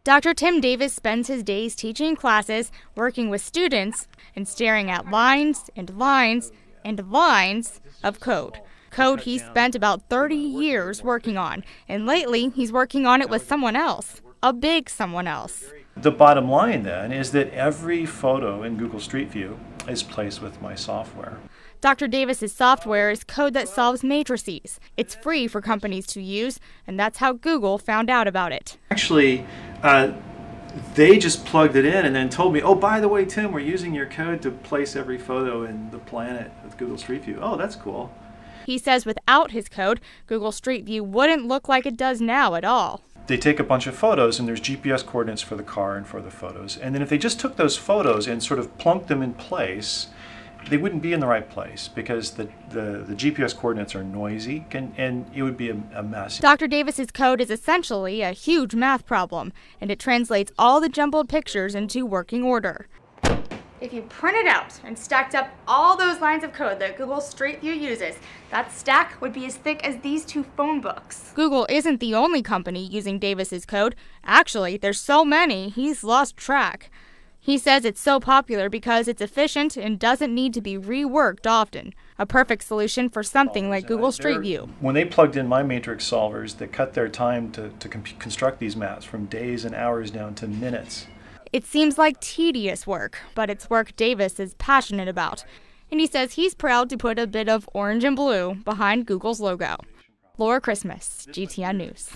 Dr. Tim Davis spends his days teaching classes, working with students, and staring at lines and lines and lines of code. Code he spent about 30 years working on, and lately he's working on it with someone else, a big someone else. The bottom line then is that every photo in Google StreetView is placed with my software. Dr. Davis's software is code that solves matrices. It's free for companies to use, and that's how Google found out about it. Actually, they just plugged it in and then told me, oh, by the way, Tim, we're using your code to place every photo in the planet with Google StreetView. Oh, that's cool. He says without his code, Google StreetView wouldn't look like it does now at all. They take a bunch of photos and there's GPS coordinates for the car and for the photos. And then if they just took those photos and sort of plunked them in place, they wouldn't be in the right place because the GPS coordinates are noisy and it would be a mess. Dr. Davis's code is essentially a huge math problem, and it translates all the jumbled pictures into working order. If you printed out and stacked up all those lines of code that Google StreetView uses, that stack would be as thick as these 2 phone books. Google isn't the only company using Davis's code. Actually, there's so many, he's lost track. He says it's so popular because it's efficient and doesn't need to be reworked often. A perfect solution for something like Google StreetView. When they plugged in my matrix solvers, they cut their time to construct these maps from days and hours down to minutes. It seems like tedious work, but it's work Davis is passionate about. And he says he's proud to put a bit of orange and blue behind Google's logo. Laura Christmas, GTN News.